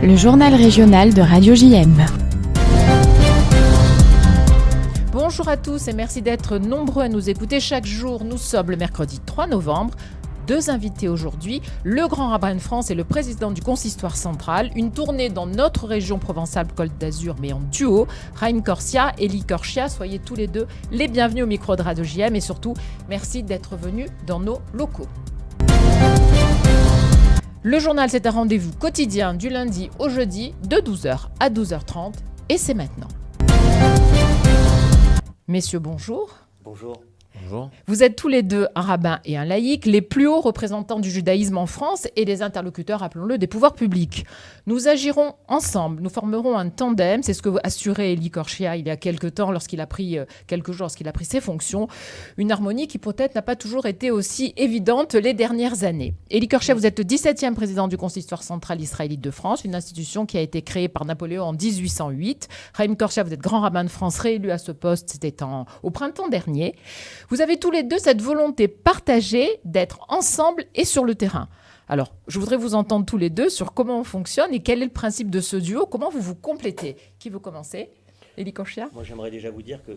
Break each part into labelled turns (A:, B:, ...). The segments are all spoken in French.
A: le journal régional de Radio JM.
B: Bonjour à tous et merci d'être nombreux à nous écouter chaque jour. Nous sommes le mercredi 3 novembre. Deux invités aujourd'hui, le grand rabbin de France et le président du consistoire central. Une tournée dans notre région Provence-Alpes-Côte d'Azur, mais en duo. Chaim Corsia et Eli Korshia, soyez tous les deux les bienvenus au micro de Radio JM et surtout, merci d'être venus dans nos locaux. Le journal, c'est un rendez-vous quotidien du lundi au jeudi de 12h à 12h30 et c'est maintenant. Messieurs, bonjour.
C: Bonjour.
D: Bonjour.
B: Vous êtes tous les deux un rabbin et un laïc, les plus hauts représentants du judaïsme en France et les interlocuteurs, appelons-le, des pouvoirs publics. Nous agirons ensemble, nous formerons un tandem, c'est ce que assurait Eli Korshia il y a quelques temps lorsqu'il a pris ses fonctions. Une harmonie qui peut-être n'a pas toujours été aussi évidente les dernières années. Eli Korshia, vous êtes le 17e président du consistoire central israélite de France, une institution qui a été créée par Napoléon en 1808. Chaim Korshia, vous êtes grand rabbin de France, réélu à ce poste, c'était au printemps dernier. Vous avez tous les deux cette volonté partagée d'être ensemble et sur le terrain. Alors, je voudrais vous entendre tous les deux sur comment on fonctionne et quel est le principe de ce duo, comment vous vous complétez. Qui veut commencer? Eli Korshia?
C: Moi, j'aimerais déjà vous dire que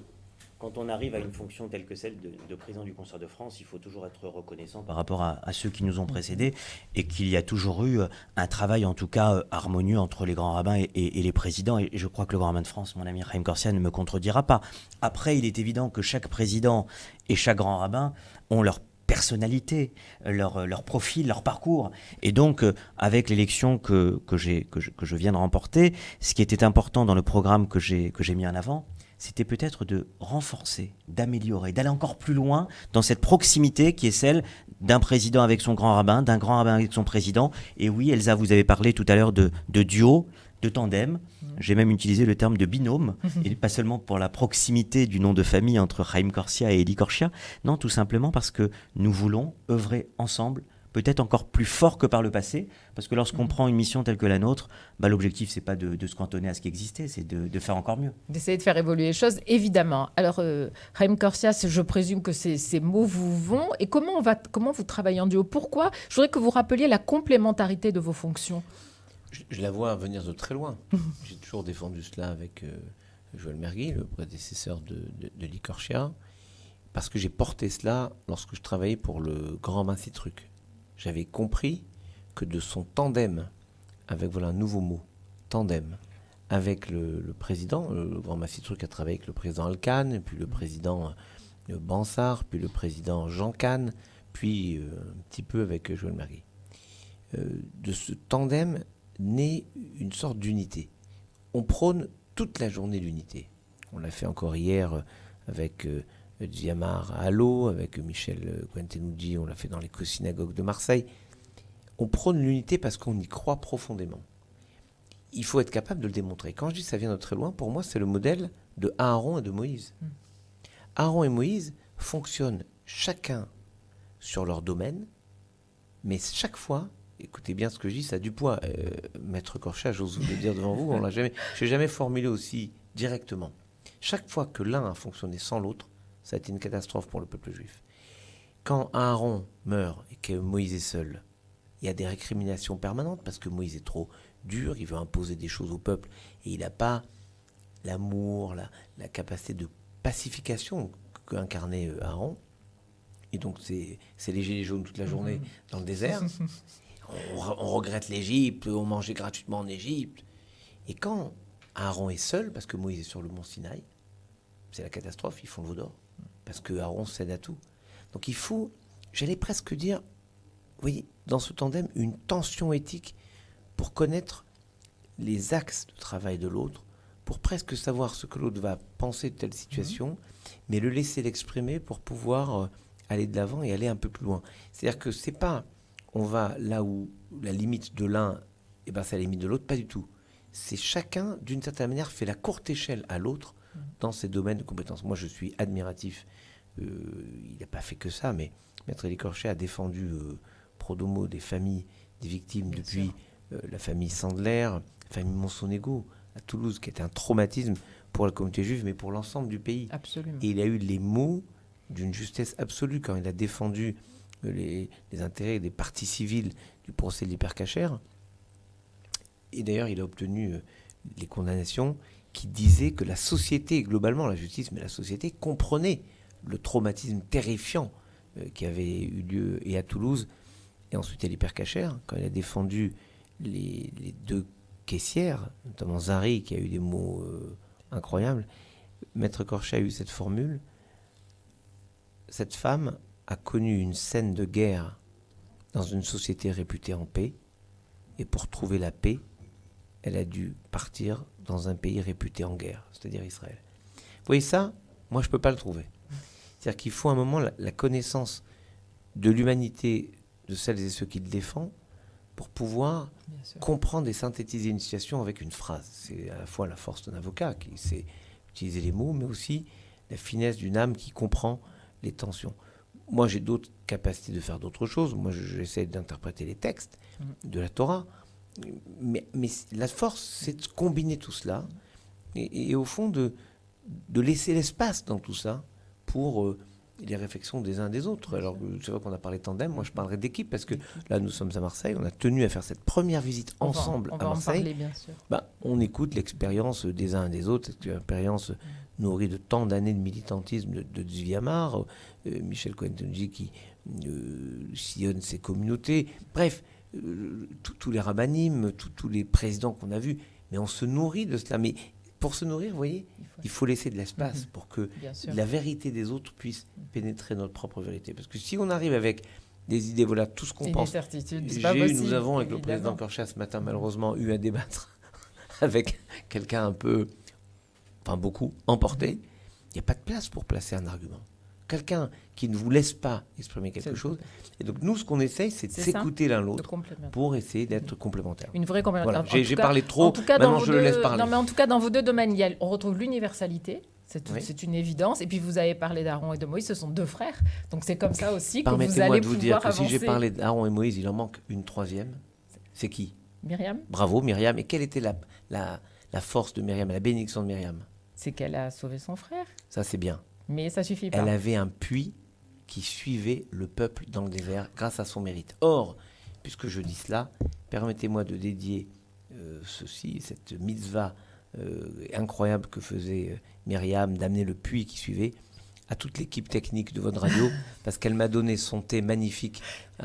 C: quand on arrive à une fonction telle que celle de président du Consistoire de France, il faut toujours être reconnaissant par rapport à ceux qui nous ont précédés et qu'il y a toujours eu un travail, en tout cas, harmonieux entre les grands rabbins et les présidents. Et je crois que le grand rabbin de France, mon ami Chaim Corsia, ne me contredira pas. Après, il est évident que chaque président et chaque grand rabbin ont leur personnalité, leur profil, leur parcours. Et donc, avec l'élection que je viens de remporter, ce qui était important dans le programme que j'ai mis en avant, c'était peut-être de renforcer, d'améliorer, d'aller encore plus loin dans cette proximité qui est celle d'un président avec son grand rabbin, d'un grand rabbin avec son président. Et oui, Elsa, vous avez parlé tout à l'heure de duo, de tandem. J'ai même utilisé le terme de binôme, et pas seulement pour la proximité du nom de famille entre Chaim Corsia et Eli Korshia. Non, tout simplement parce que nous voulons œuvrer ensemble, peut-être encore plus fort que par le passé, parce que lorsqu'on prend une mission telle que la nôtre, l'objectif, c'est pas de se cantonner à ce qui existait, c'est de faire encore mieux.
B: D'essayer de faire évoluer les choses, évidemment. Alors, Chaim Corsia, je présume que ces mots vous vont. Et comment vous travaillez en duo? Pourquoi? Je voudrais que vous rappeliez la complémentarité de vos fonctions.
D: Je la vois venir de très loin. J'ai toujours défendu cela avec Joël Mergui, le prédécesseur de Eli Korshia, parce que j'ai porté cela lorsque je travaillais pour le grand rabbin Sitruk. J'avais compris que de son tandem, avec un nouveau mot, tandem, avec le président, le grand rabbin Sitruk a travaillé avec le président Alkan, puis le président Bansard, puis le président Jean Kahn, puis un petit peu avec Joël Mergui. De ce tandem naît une sorte d'unité. On prône toute la journée l'unité. On l'a fait encore hier avec Diamar à Allo, avec Michel Cohen-Tenoudji, on l'a fait dans les synagogues de Marseille. On prône l'unité parce qu'on y croit profondément. Il faut être capable de le démontrer. Quand je dis ça vient de très loin, pour moi, c'est le modèle de Aaron et de Moïse. Aaron et Moïse fonctionnent chacun sur leur domaine, mais chaque fois, écoutez bien ce que je dis, ça a du poids. Maître Korshia, j'ose vous le dire devant vous, je n'ai jamais formulé aussi directement. Chaque fois que l'un a fonctionné sans l'autre, ça a été une catastrophe pour le peuple juif. Quand Aaron meurt et que Moïse est seul, il y a des récriminations permanentes parce que Moïse est trop dur, il veut imposer des choses au peuple et il n'a pas l'amour, la capacité de pacification qu'incarnait Aaron. Et donc c'est les gilets jaunes toute la journée dans le désert. On regrette l'Égypte, on mangeait gratuitement en Égypte. Et quand Aaron est seul, parce que Moïse est sur le mont Sinaï, c'est la catastrophe, ils font le veau d'or. Parce que Aaron cède à tout. Donc il faut, j'allais presque dire, vous voyez, dans ce tandem, une tension éthique pour connaître les axes de travail de l'autre, pour presque savoir ce que l'autre va penser de telle situation, mais le laisser l'exprimer pour pouvoir aller de l'avant et aller un peu plus loin. C'est-à-dire que c'est pas, on va là où la limite de l'un, c'est la limite de l'autre, pas du tout. C'est chacun, d'une certaine manière, fait la courte échelle à l'autre dans ses domaines de compétences. Moi, je suis admiratif. Il n'a pas fait que ça, mais Maître Eli Korshia a défendu pro domo des familles des victimes depuis la famille Sandler, la famille Monsonego à Toulouse, qui était un traumatisme pour la communauté juive, mais pour l'ensemble du pays.
B: Absolument.
D: Et il a eu les mots d'une justesse absolue quand il a défendu les intérêts des parties civiles du procès de l'hypercachère. Et d'ailleurs, il a obtenu les condamnations qui disaient que la société, globalement la justice, mais la société comprenait le traumatisme terrifiant qui avait eu lieu et à Toulouse et ensuite à l'Hypercacher, quand il a défendu les deux caissières, notamment Zari, qui a eu des mots incroyables. Maître Corchet a eu cette formule. Cette femme a connu une scène de guerre dans une société réputée en paix, et pour trouver la paix, elle a dû partir dans un pays réputé en guerre, c'est-à-dire Israël. Vous voyez ça? Moi, je ne peux pas le trouver. C'est-à-dire qu'il faut un moment la connaissance de l'humanité de celles et ceux qui le défendent pour pouvoir comprendre et synthétiser une situation avec une phrase. C'est à la fois la force d'un avocat qui sait utiliser les mots, mais aussi la finesse d'une âme qui comprend les tensions. Moi, j'ai d'autres capacités de faire d'autres choses. Moi, j'essaie d'interpréter les textes de la Torah. Mais la force, c'est de combiner tout cela et au fond de laisser l'espace dans tout ça pour les réflexions des uns des autres. Alors, c'est vrai qu'on a parlé tandem, moi je parlerai d'équipe parce que là, nous sommes à Marseille, on a tenu à faire cette première visite ensemble à Marseille.
B: Parler, bien sûr.
D: On écoute l'expérience des uns et des autres, cette expérience nourrie de tant d'années de militantisme de Zvi Amar, Michel Cohen-Tonji qui sillonne ses communautés, bref, tous les rabbinim, tous les présidents qu'on a vus, mais on se nourrit de cela. Mais pour se nourrir, vous voyez, il faut laisser de l'espace pour que la vérité des autres puisse pénétrer notre propre vérité. Parce que si on arrive avec des idées, voilà, tout ce qu'on pense. Nous avons, avec le président Corchet ce matin, malheureusement, eu à débattre avec quelqu'un un peu, enfin beaucoup, emporté. Il n'y a pas de place pour placer un argument. Quelqu'un qui ne vous laisse pas exprimer quelque chose. Et donc, nous, ce qu'on essaye, c'est de s'écouter l'un l'autre pour essayer d'être complémentaires.
B: Une vraie complémentarité.
D: Voilà. J'ai parlé trop, maintenant je le laisse parler.
B: Non, mais en tout cas, dans vos deux domaines, on retrouve l'universalité. C'est une évidence. Et puis, vous avez parlé d'Aaron et de Moïse, ce sont deux frères. Donc, c'est comme ça aussi que vous allez pouvoir avancer. Permettez-moi de vous dire que si j'ai parlé d'Aaron et Moïse, il en manque une troisième. C'est qui? Myriam.
D: Bravo, Myriam. Et quelle était la force de Myriam, la bénédiction de Myriam?
B: C'est qu'elle a sauvé son frère.
D: Ça, c'est bien.
B: Mais ça suffit pas.
D: Elle avait un puits qui suivait le peuple dans le désert grâce à son mérite. Or, puisque je dis cela, permettez-moi de dédier cette mitzvah incroyable que faisait Myriam, d'amener le puits qui suivait, à toute l'équipe technique de votre radio, parce qu'elle m'a donné son thé magnifique.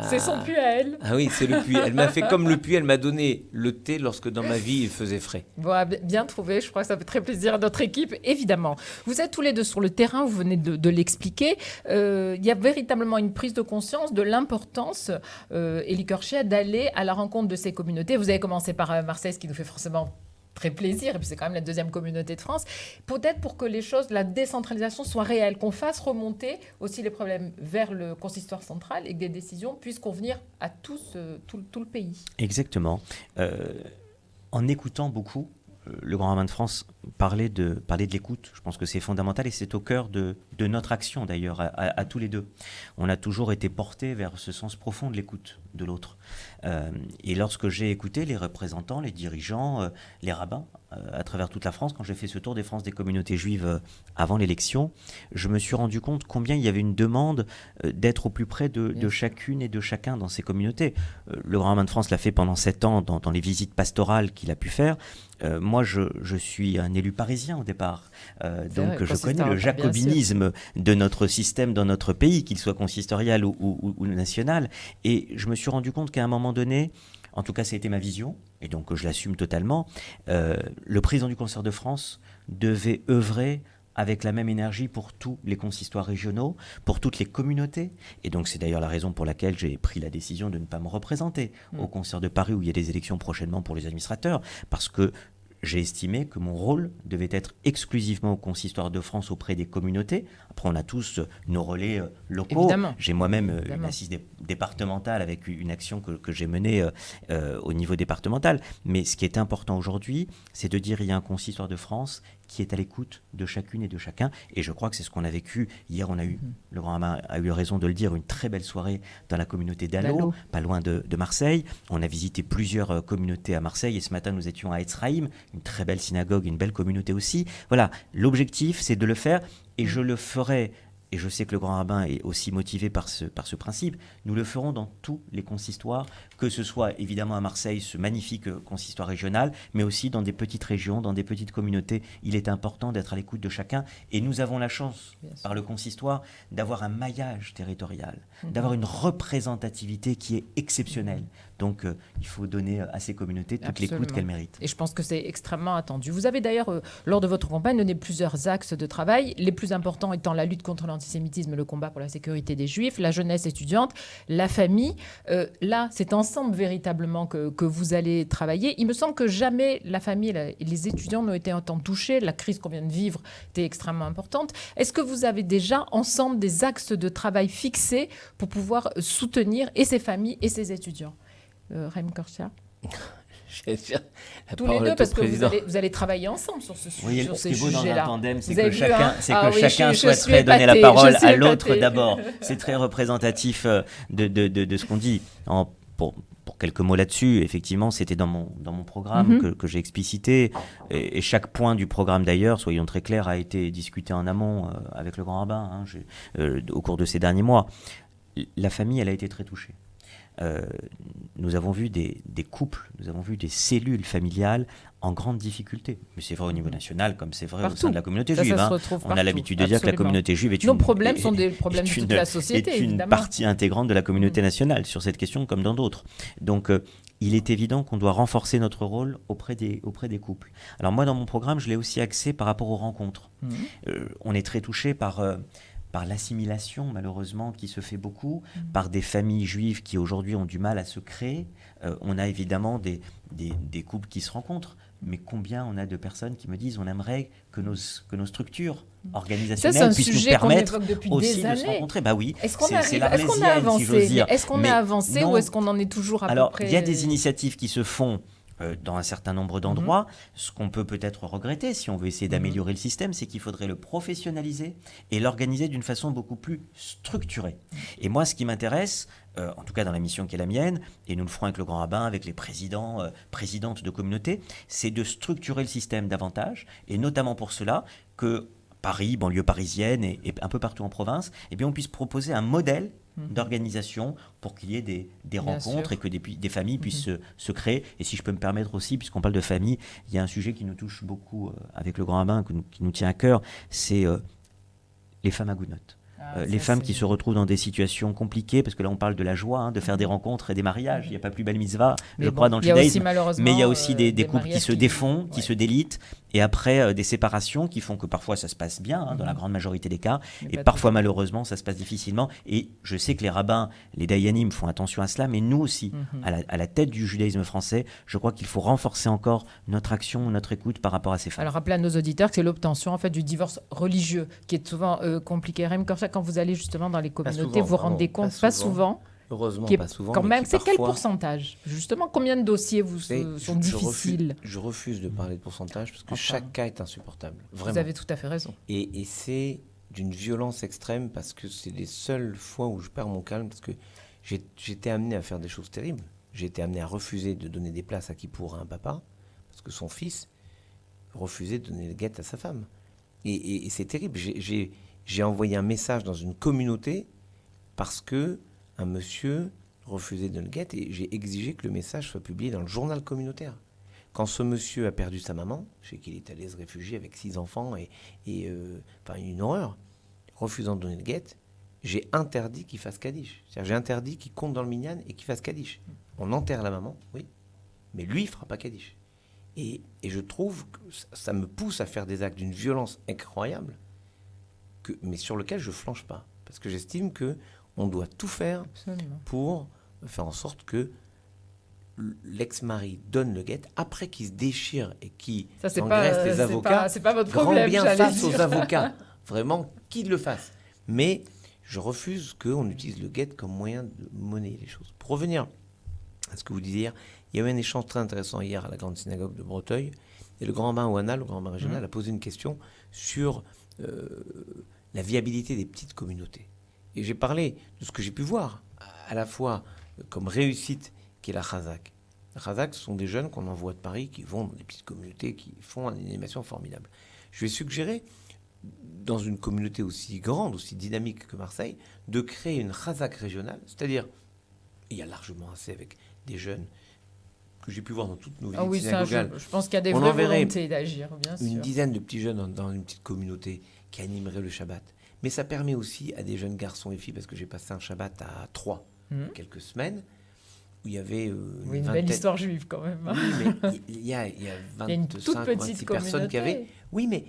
B: C'est son puits à elle.
D: Ah oui, c'est le puits. Elle m'a fait comme le puits, elle m'a donné le thé lorsque dans ma vie il faisait frais.
B: Bon, bien trouvé, je crois que ça fait très plaisir à notre équipe, évidemment. Vous êtes tous les deux sur le terrain, vous venez de l'expliquer. Il y a véritablement une prise de conscience de l'importance, Élie Corchet, d'aller à la rencontre de ces communautés. Vous avez commencé par Marseille, ce qui nous fait forcément très plaisir, et puis c'est quand même la deuxième communauté de France, peut-être pour que les choses, la décentralisation soit réelle, qu'on fasse remonter aussi les problèmes vers le consistoire central et que des décisions puissent convenir à tous, tout le pays.
C: Exactement. En écoutant beaucoup, le Grand Rabbin de France parlait de l'écoute. Je pense que c'est fondamental et c'est au cœur de notre action d'ailleurs, à tous les deux. On a toujours été portés vers ce sens profond de l'écoute de l'autre. Et lorsque j'ai écouté les représentants, les dirigeants, les rabbins à travers toute la France, quand j'ai fait ce tour des France des communautés juives avant l'élection, je me suis rendu compte combien il y avait une demande d'être au plus près de chacune et de chacun dans ces communautés. Le Grand Rabbin de France l'a fait pendant 7 ans dans les visites pastorales qu'il a pu faire. Moi, je suis un élu parisien au départ, donc je connais le jacobinisme de notre système dans notre pays, qu'il soit consistorial ou national, et je me suis rendu compte qu'à un moment donné, en tout cas ça a été ma vision, et donc je l'assume totalement, le président du Concert de France devait œuvrer avec la même énergie pour tous les consistoires régionaux, pour toutes les communautés. Et donc c'est d'ailleurs la raison pour laquelle j'ai pris la décision de ne pas me représenter au Concert de Paris où il y a des élections prochainement pour les administrateurs, parce que j'ai estimé que mon rôle devait être exclusivement au Consistoire de France auprès des communautés. Après, on a tous nos relais locaux.
B: Évidemment.
C: J'ai moi-même une assise départementale avec une action que j'ai menée au niveau départemental. Mais ce qui est important aujourd'hui, c'est de dire qu'il y a un Consistoire de France qui est à l'écoute de chacune et de chacun. Et je crois que c'est ce qu'on a vécu. Hier, on a eu, le Grand Rabbin a eu raison de le dire, une très belle soirée dans la communauté d'Allo, pas loin de Marseille. On a visité plusieurs communautés à Marseille. Et ce matin, nous étions à Etzraïm, une très belle synagogue, une belle communauté aussi. Voilà, l'objectif, c'est de le faire. Et je le ferai et je sais que le grand rabbin est aussi motivé par ce principe, nous le ferons dans tous les consistoires, que ce soit évidemment à Marseille, ce magnifique consistoire régional, mais aussi dans des petites régions, dans des petites communautés. Il est important d'être à l'écoute de chacun, et nous avons la chance, par le consistoire, d'avoir un maillage territorial, d'avoir une représentativité qui est exceptionnelle. Donc il faut donner à ces communautés toute l'écoute qu'elles méritent.
B: Et je pense que c'est extrêmement attendu. Vous avez d'ailleurs, lors de votre campagne, donné plusieurs axes de travail, les plus importants étant la lutte contre l'antisémitisme, le combat pour la sécurité des Juifs, la jeunesse étudiante, la famille. Là, c'est ensemble véritablement que vous allez travailler. Il me semble que jamais la famille et les étudiants n'ont été autant touchés. La crise qu'on vient de vivre était extrêmement importante. Est-ce que vous avez déjà ensemble des axes de travail fixés pour pouvoir soutenir et ces familles et ces étudiants? Raïm Korsia. Tous les deux, parce que vous allez travailler ensemble sur ce sujet.
C: Oui, ce qui est beau dans un tandem, c'est
B: que
C: chacun souhaiterait donner la parole à l'autre d'abord. C'est très représentatif de ce qu'on dit. Pour quelques mots là-dessus, effectivement, c'était dans mon programme que j'ai explicité. Et chaque point du programme, d'ailleurs, soyons très clairs, a été discuté en amont avec le grand rabbin au cours de ces derniers mois. La famille, elle a été très touchée. Nous avons vu des couples, nous avons vu des cellules familiales en grande difficulté. Mais c'est vrai au niveau national, comme c'est vrai au sein de la communauté juive. On a l'habitude de dire que la communauté juive est
B: nos problèmes sont des problèmes de toute la société,
C: une partie intégrante de la communauté nationale sur cette question comme dans d'autres. Donc il est évident qu'on doit renforcer notre rôle auprès des couples. Alors moi, dans mon programme, je l'ai aussi axé par rapport aux rencontres. On est très touché par l'assimilation, malheureusement, qui se fait beaucoup, par des familles juives qui, aujourd'hui, ont du mal à se créer. On a évidemment des couples qui se rencontrent, mais combien on a de personnes qui me disent on aimerait que nos structures organisationnelles puissent nous permettre aussi de se rencontrer. Bah oui, c'est l'Arlésienne, si j'ose dire.
B: Est-ce qu'on a avancé ou est-ce qu'on en est toujours à peu près...
C: Alors, il y a des initiatives qui se font dans un certain nombre d'endroits. Ce qu'on peut peut-être regretter, si on veut essayer d'améliorer le système, c'est qu'il faudrait le professionnaliser et l'organiser d'une façon beaucoup plus structurée. Et moi, ce qui m'intéresse, en tout cas dans la mission qui est la mienne, et nous le ferons avec le grand rabbin, avec les présidentes de communautés, c'est de structurer le système davantage, et notamment pour cela que Paris, banlieue parisienne et un peu partout en province, eh bien, on puisse proposer un modèle d'organisation pour qu'il y ait des rencontres et que des familles puissent se créer. Et si je peux me permettre aussi, puisqu'on parle de famille, il y a un sujet qui nous touche beaucoup avec le grand rabbin, qui nous tient à cœur, c'est les femmes agounotes. Les femmes qui se retrouvent dans des situations compliquées, parce que là on parle de la joie, de faire des rencontres et des mariages. Il n'y a pas plus belle mitzvah, je crois, dans le judaïsme. Mais il y a aussi des couples qui se défont, qui se délitent, et après des séparations qui font que parfois ça se passe bien, dans la grande majorité des cas, et parfois malheureusement ça se passe difficilement. Et je sais que les rabbins, les dayanim font attention à cela, mais nous aussi, à la tête du judaïsme français, je crois qu'il faut renforcer encore notre action, notre écoute par rapport à ces femmes.
B: Alors rappelez à nos auditeurs que c'est l'obtention en fait du divorce religieux qui est souvent compliqué. Raïm Korsia, quand vous allez justement dans les communautés, vous vous rendez compte, pas souvent.
D: Heureusement,
B: pas
D: souvent.
B: Quand même, c'est quel pourcentage? Justement, combien de dossiers sont difficiles?
D: Je refuse de parler de pourcentage parce que chaque cas est insupportable. Vraiment.
B: Vous avez tout à fait raison.
D: Et c'est d'une violence extrême parce que c'est les seules fois où je perds mon calme parce que j'étais amené à faire des choses terribles. J'ai été amené à refuser de donner des places à qui pour un papa parce que son fils refusait de donner le guet à sa femme. Et c'est terrible. J'ai envoyé un message dans une communauté parce que un monsieur refusait de le guetter et j'ai exigé que le message soit publié dans le journal communautaire. Quand ce monsieur a perdu sa maman, je sais qu'il est allé se réfugier avec 6 enfants et une horreur, refusant de donner le guet, j'ai interdit qu'il fasse Kaddish. C'est-à-dire, j'ai interdit qu'il compte dans le minyan et qu'il fasse Kaddish. On enterre la maman, oui, mais lui, il ne fera pas Kaddish. Et je trouve que ça me pousse à faire des actes d'une violence incroyable, mais sur lequel je ne flanche pas. Parce que j'estime qu'on doit tout faire pour faire en sorte que l'ex-mari donne le guet après qu'il se déchire et qu'il engraisse les avocats.
B: C'est pas votre problème,
D: grand bien face aux avocats. Vraiment, qu'ils le fassent. Mais je refuse qu'on utilise le guet comme moyen de monnayer les choses. Pour revenir à ce que vous disiez hier, il y a eu un échange très intéressant hier à la grande synagogue de Breteuil. Et le grand rabbin Ouana, le grand rabbin régional, a posé une question sur la viabilité des petites communautés. Et j'ai parlé de ce que j'ai pu voir, à la fois comme réussite, qui est la Chazak. La Chazak, ce sont des jeunes qu'on envoie de Paris, qui vont dans des petites communautés, qui font une animation formidable. Je vais suggérer dans une communauté aussi grande, aussi dynamique que Marseille, de créer une Khazak régionale, c'est-à-dire, il y a largement assez avec des jeunes que j'ai pu voir dans toutes nos visites synagogales.
B: Je pense qu'il y a des
D: On
B: vraies
D: enverrait
B: volontés d'agir, bien sûr.
D: Une dizaine de petits jeunes dans une petite communauté qui animerait le Shabbat. Mais ça permet aussi à des jeunes garçons et filles, parce que j'ai passé un Shabbat à 3 quelques semaines, où il y avait
B: une belle histoire juive quand même.
D: Oui, mais il y a 25 ou 26 personnes qui avaient... Oui, mais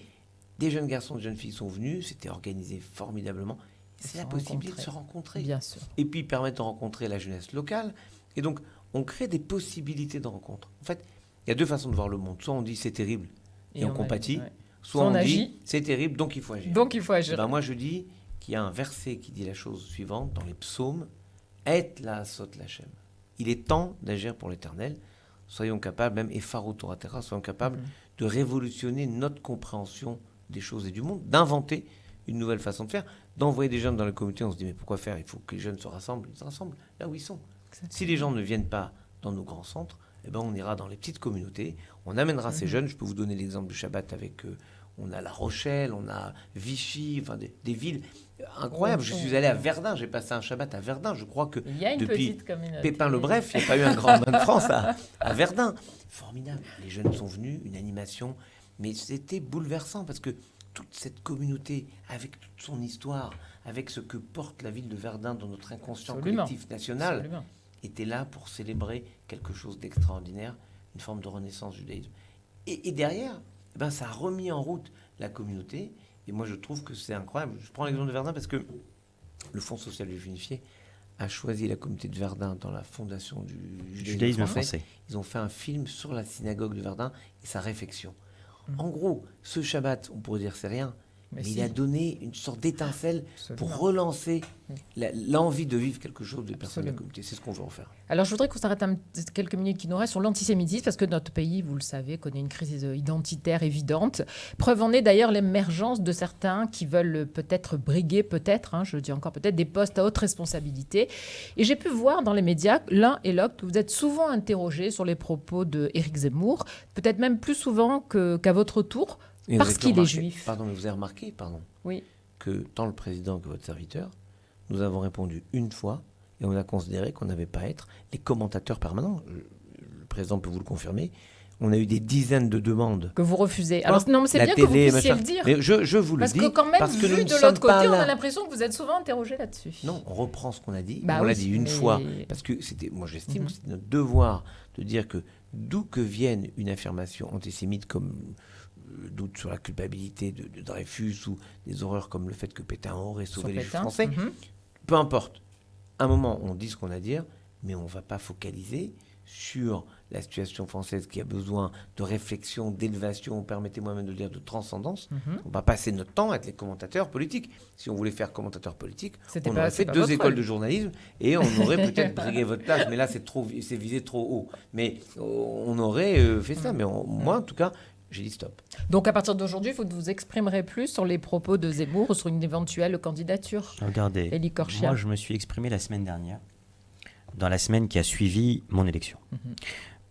D: des jeunes garçons et des jeunes filles sont venus, c'était organisé formidablement. C'est la possibilité de se rencontrer.
B: Bien sûr.
D: Et puis permettre de rencontrer la jeunesse locale. Et donc, on crée des possibilités de rencontre. En fait, il y a deux façons de voir le monde. Soit on dit c'est terrible et on compatit, soit on dit c'est terrible, donc il faut agir.
B: Donc il faut agir.
D: Ben moi, je dis qu'il y a un verset qui dit la chose suivante dans les psaumes. Et la asot lachem. Il est temps d'agir pour l'Éternel. Soyons capables, même Epharo Torah Terra, soyons capables de révolutionner notre compréhension des choses et du monde, d'inventer une nouvelle façon de faire, d'envoyer des jeunes dans la communauté. On se dit, mais pourquoi faire? Il faut que les jeunes se rassemblent. Ils se rassemblent là où ils sont. Exactement. Si les gens ne viennent pas dans nos grands centres, eh ben on ira dans les petites communautés, on amènera ces jeunes. Je peux vous donner l'exemple du Shabbat avec... on a La Rochelle, on a Vichy, enfin des villes incroyables. Je suis allé à Verdun, j'ai passé un Shabbat à Verdun. Je crois que depuis Pépin le Bref, il n'y a pas eu un grand bain de France à Verdun. Formidable. Les jeunes sont venus, une animation, mais c'était bouleversant parce que toute cette communauté, avec toute son histoire, avec ce que porte la ville de Verdun dans notre inconscient collectif national, était là pour célébrer quelque chose d'extraordinaire, une forme de renaissance judaïsme. Et derrière, ça a remis en route la communauté. Et moi, je trouve que c'est incroyable. Je prends l'exemple de Verdun parce que le Fonds social juif unifié a choisi la communauté de Verdun dans la fondation du judaïsme français. Ils ont fait un film sur la synagogue de Verdun et sa réfection. En gros, ce Shabbat, on pourrait dire c'est rien, mais il a donné une sorte d'étincelle pour relancer l'envie de vivre quelque chose des personnes de la communauté. C'est ce qu'on veut en faire.
B: Alors, je voudrais qu'on s'arrête quelques minutes qui nous restent sur l'antisémitisme, parce que notre pays, vous le savez, connaît une crise identitaire évidente. Preuve en est d'ailleurs l'émergence de certains qui veulent peut-être briguer, je dis encore peut-être, des postes à haute responsabilité. Et j'ai pu voir dans les médias, l'un et l'autre, que vous êtes souvent interrogés sur les propos d'Éric Zemmour, peut-être même plus souvent qu'à votre tour, parce qu'il est juif.
D: Pardon, mais vous avez remarqué,
B: oui,
D: que tant le président que votre serviteur, nous avons répondu une fois et on a considéré qu'on n'avait pas à être les commentateurs permanents. Le président peut vous le confirmer. On a eu des dizaines de demandes.
B: Que vous refusez. Alors, non, mais c'est bien que vous puissiez le dire.
D: Mais je vous le dis.
B: Parce que quand même, vu de l'autre côté, on a l'impression que vous êtes souvent interrogé là-dessus.
D: Non, on reprend ce qu'on a dit. On l'a dit une fois. Parce que moi j'estime que c'est notre devoir de dire que d'où que vienne une affirmation antisémite comme... le doute sur la culpabilité de Dreyfus ou des horreurs comme le fait que Pétain aurait sauvé les Juifs français, peu importe. À un moment, on dit ce qu'on a à dire, mais on ne va pas focaliser sur la situation française qui a besoin de réflexion, d'élévation, permettez-moi même de dire de transcendance. On va passer notre temps à être les commentateurs politiques. Si on voulait faire commentateur politique, on aurait fait 2 écoles de journalisme et on aurait peut-être brigué votre place. Mais là, c'est visé trop haut. Mais on aurait fait ça. Mais moi, en tout cas, j'ai dit stop.
B: Donc, à partir d'aujourd'hui, vous vous exprimerez plus sur les propos de Zemmour ou sur une éventuelle candidature.
C: Regardez, moi, je me suis exprimé la semaine dernière, dans la semaine qui a suivi mon élection.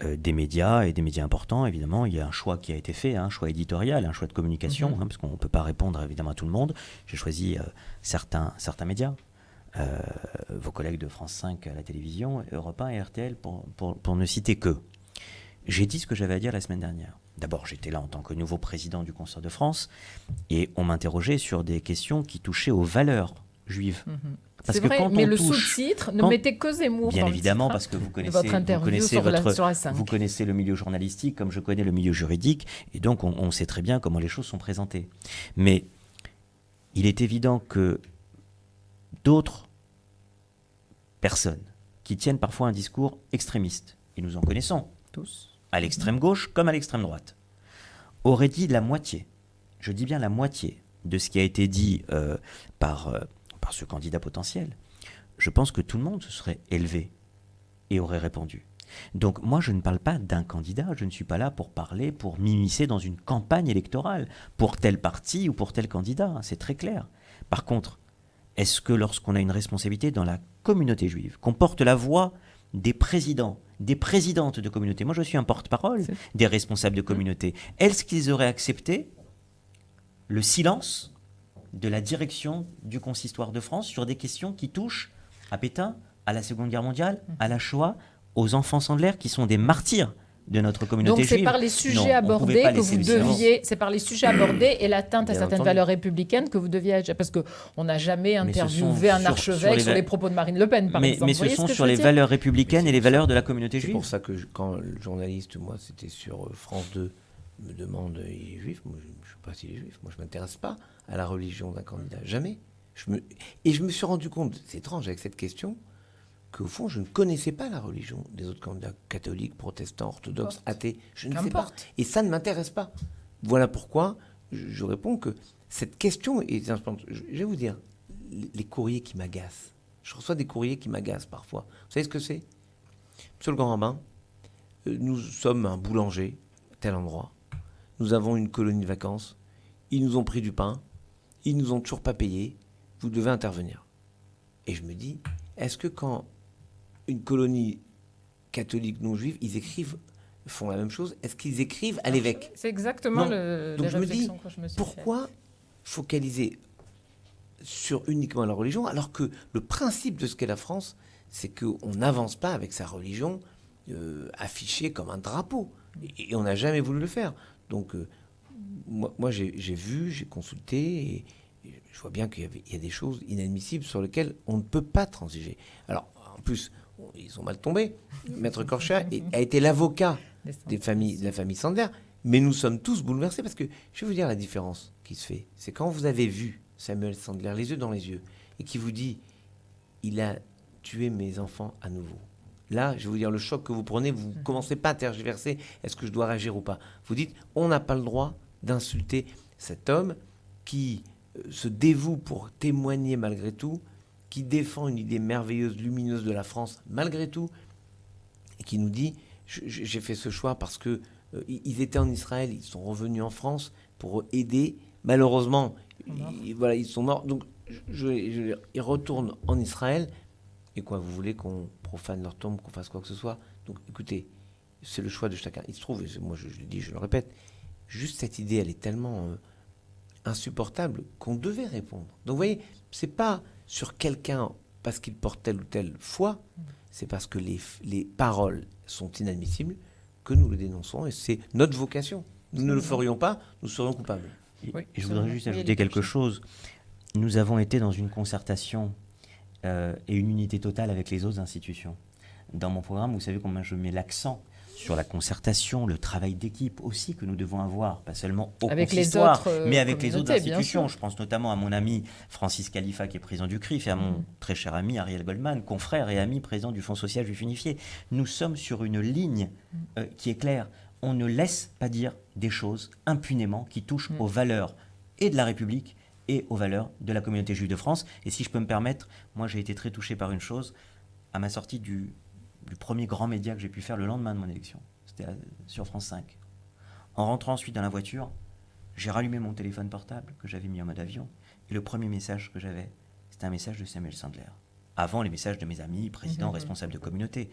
C: Des médias, et des médias importants, évidemment, il y a un choix qui a été fait, un choix éditorial, un choix de communication, parce qu'on ne peut pas répondre évidemment à tout le monde. J'ai choisi certains médias, vos collègues de France 5 à la télévision, Europe 1 et RTL, pour ne citer que. J'ai dit ce que j'avais à dire la semaine dernière. D'abord, j'étais là en tant que nouveau président du Concert de France et on m'interrogeait sur des questions qui touchaient aux valeurs juives.
B: Parce c'est que vrai, quand mais le sous-titre ne mettait que Zemmour.
C: Bien évidemment, parce que vous connaissez le milieu journalistique comme je connais le milieu juridique et donc on sait très bien comment les choses sont présentées. Mais il est évident que d'autres personnes qui tiennent parfois un discours extrémiste, et nous en connaissons, tous, à l'extrême gauche comme à l'extrême droite, aurait dit la moitié, je dis bien la moitié, de ce qui a été dit par ce candidat potentiel. Je pense que tout le monde se serait élevé et aurait répondu. Donc moi, je ne parle pas d'un candidat, je ne suis pas là pour parler, pour m'immiscer dans une campagne électorale, pour tel parti ou pour tel candidat, c'est très clair. Par contre, est-ce que lorsqu'on a une responsabilité dans la communauté juive, qu'on porte la voix des présidents, des présidentes de communauté. Moi, je suis un porte-parole des responsables de communauté. Est-ce qu'ils auraient accepté le silence de la direction du consistoire de France sur des questions qui touchent à Pétain, à la Seconde Guerre mondiale, à la Shoah, aux enfants Sandler qui sont des martyrs de notre communauté
B: Donc
C: juive.
B: c'est par les sujets
C: Non, on
B: abordés
C: pouvait pas
B: que
C: laisser
B: vous
C: le silence.
B: deviez, c'est par les sujets abordés et l'atteinte à
D: Bien
B: certaines
D: entendu.
B: valeurs républicaines que vous deviez agir, parce que on n'a jamais
C: Mais ce
B: interviewé
C: sont
B: un
C: sur
B: archevêque
C: les
B: sur les propos de Marine Le Pen, par exemple.
C: Mais
B: Vous
C: ce
B: voyez
C: sont
B: que
C: sur
B: je
C: les
B: veux dire
C: valeurs républicaines
D: Mais
C: et les
D: c'est
C: valeurs de la communauté
D: C'est
C: juive.
D: pour ça que quand le journaliste, moi, c'était sur France 2, me demande il est juif, moi je ne sais pas s'il est juif, moi je ne m'intéresse pas à la religion d'un candidat, jamais. Et je me suis rendu compte, c'est étrange avec cette question, qu'au fond je ne connaissais pas la religion des autres candidats, catholiques, protestants, orthodoxes, athées, je ne sais pas. Et ça ne m'intéresse pas. Voilà pourquoi je réponds que cette question est importante. Je vais vous dire, les courriers qui m'agacent, je reçois des courriers qui m'agacent parfois. Vous savez ce que c'est ? Monsieur le grand rabbin, nous sommes un boulanger, tel endroit. Nous avons une colonie de vacances. Ils nous ont pris du pain. Ils nous ont toujours pas payé. Vous devez intervenir. Et je me dis, est-ce que quand une colonie catholique non juive, ils font la même chose, est-ce qu'ils écrivent à l'évêque ?
B: C'est exactement
D: Non.
B: les
D: Donc je me dis,
B: réflexions que je me suis fait.
D: pourquoi focaliser sur uniquement la religion, alors que le principe de ce qu'est la France, c'est qu'on n'avance pas avec sa religion affichée comme un drapeau. Et on n'a jamais voulu le faire. Donc, moi j'ai vu, j'ai consulté, et je vois bien qu'il y a des choses inadmissibles sur lesquelles on ne peut pas transiger. Alors, en plus, ils ont mal tombé. Maître Korcha a été l'avocat de la famille Sandler, mais nous sommes tous bouleversés parce que, je vais vous dire la différence qui se fait. C'est quand vous avez vu Samuel Sandler, les yeux dans les yeux, et qui vous dit « Il a tué mes enfants à nouveau ». Là, je vais vous dire, le choc que vous prenez, vous ne commencez pas à tergiverser. Est-ce que je dois réagir ou pas ? Vous dites, on n'a pas le droit d'insulter cet homme qui se dévoue pour témoigner malgré tout, qui défend une idée merveilleuse, lumineuse de la France malgré tout, et qui nous dit, j'ai fait ce choix parce que ils étaient en Israël, ils sont revenus en France pour aider. Malheureusement, ils sont morts. Donc, ils retournent en Israël. Et quoi, vous voulez qu'on profane leur tombe, qu'on fasse quoi que ce soit ? Donc, écoutez, c'est le choix de chacun. Il se trouve, et moi je le dis, je le répète, juste cette idée, elle est tellement insupportable qu'on devait répondre. Donc, vous voyez, c'est pas sur quelqu'un parce qu'il porte telle ou telle foi, c'est parce que les paroles sont inadmissibles que nous le dénonçons, et c'est notre vocation. Nous ne le ferions pas, nous serions coupables.
C: Et je voudrais juste ajouter quelque chose. Nous avons été dans une concertation et une unité totale avec les autres institutions. Dans mon programme, vous savez combien je mets l'accent sur la concertation, le travail d'équipe aussi que nous devons avoir, pas seulement au
B: avec
C: consistoire,
B: les autres,
C: mais avec les autres institutions.
B: bien sûr.
C: Je pense notamment à mon ami Francis Khalifa, qui est président du CRIF, et à mon très cher ami Ariel Goldman, confrère et ami président du Fonds social juif unifié. Nous sommes sur une ligne qui est claire. On ne laisse pas dire des choses impunément qui touchent aux valeurs et de la République et aux valeurs de la communauté juive de France. Et si je peux me permettre, moi j'ai été très touché par une chose à ma sortie du premier grand média que j'ai pu faire le lendemain de mon élection. C'était sur France 5. En rentrant ensuite dans la voiture, j'ai rallumé mon téléphone portable que j'avais mis en mode avion. Et le premier message que j'avais, c'était un message de Samuel Sandler. Avant les messages de mes amis, présidents, responsables de communauté.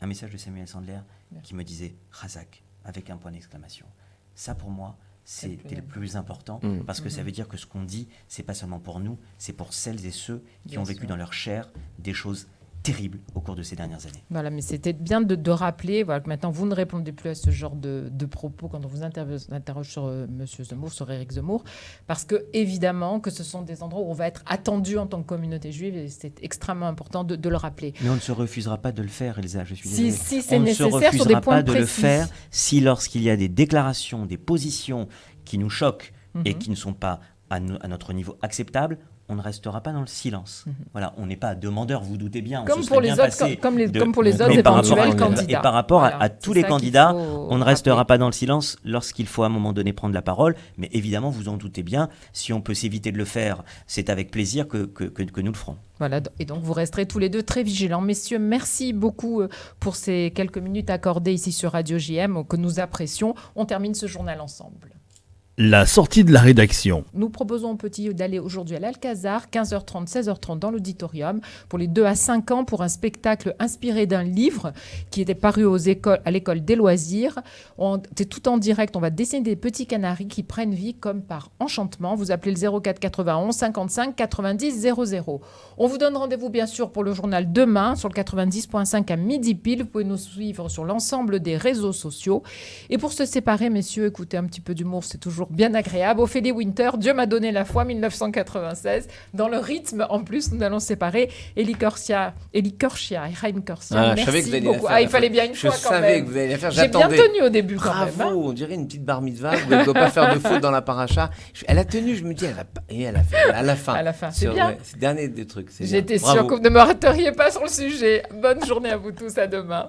C: Un message de Samuel Sandler qui me disait « Razak » avec un point d'exclamation. Ça pour moi, c'était le plus important parce que ça veut dire que ce qu'on dit, c'est pas seulement pour nous, c'est pour celles et ceux qui ont vécu dans leur chair des choses terribles au cours de ces dernières années.
B: Voilà, mais c'était bien de rappeler que maintenant vous ne répondez plus à ce genre de propos quand on vous interroge sur Monsieur Zemmour, sur Éric Zemmour, parce que évidemment que ce sont des endroits où on va être attendu en tant que communauté juive, et c'est extrêmement important de le rappeler.
C: Mais on ne se refusera pas de le faire, Elsa, je suis désolée.
B: Si c'est
C: on
B: nécessaire,
C: ne se refusera
B: sur des points
C: pas de le
B: précis.
C: faire si lorsqu'il y a des déclarations, des positions qui nous choquent et qui ne sont pas à notre niveau acceptable, on ne restera pas dans le silence. Voilà, on n'est pas demandeur, vous doutez bien.
B: Comme pour les autres, comme pour les autres
C: mais
B: éventuels candidats.
C: Et par rapport
B: Voilà,
C: à tous les candidats, on ne restera
B: rappeler.
C: pas dans le silence lorsqu'il faut à un moment donné prendre la parole. Mais évidemment, vous en doutez bien, si on peut s'éviter de le faire, c'est avec plaisir que nous le ferons.
B: Voilà, et donc vous resterez tous les deux très vigilants. Messieurs, merci beaucoup pour ces quelques minutes accordées ici sur Radio JM que nous apprécions. On termine ce journal ensemble.
E: La sortie de la rédaction.
B: Nous proposons aux petits d'aller aujourd'hui à l'Alcazar, 15h30, 16h30 dans l'auditorium, pour les 2 à 5 ans, pour un spectacle inspiré d'un livre qui était paru à l'école des loisirs. C'est tout en direct, on va dessiner des petits canaris qui prennent vie comme par enchantement. Vous appelez le 04 91 55 90 00. On vous donne rendez-vous bien sûr pour le journal demain sur le 90.5 à midi pile. Vous pouvez nous suivre sur l'ensemble des réseaux sociaux. Et pour se séparer, messieurs, écoutez un petit peu d'humour, c'est toujours bien agréable. Ophélie Winter, Dieu m'a donné la foi, 1996. Dans le rythme, en plus, nous allons séparer Élie Korsia et Raïm Korsia.
D: Je savais que vous alliez
B: beaucoup.
D: la faire.
B: Il fallait bien une fois quand même.
D: Je savais que vous alliez la faire.
B: J'ai bien tenu au début quand
D: Bravo,
B: même.
D: on dirait une petite bar mitzvah. Elle ne doit pas faire de faute dans la paracha. Elle a tenu, je me dis, elle a fait à la fin.
B: À la fin, c'est bien.
D: C'est le dernier des trucs.
B: J'étais sûre que vous ne me rateriez pas sur le sujet. Bonne journée à vous tous, à demain.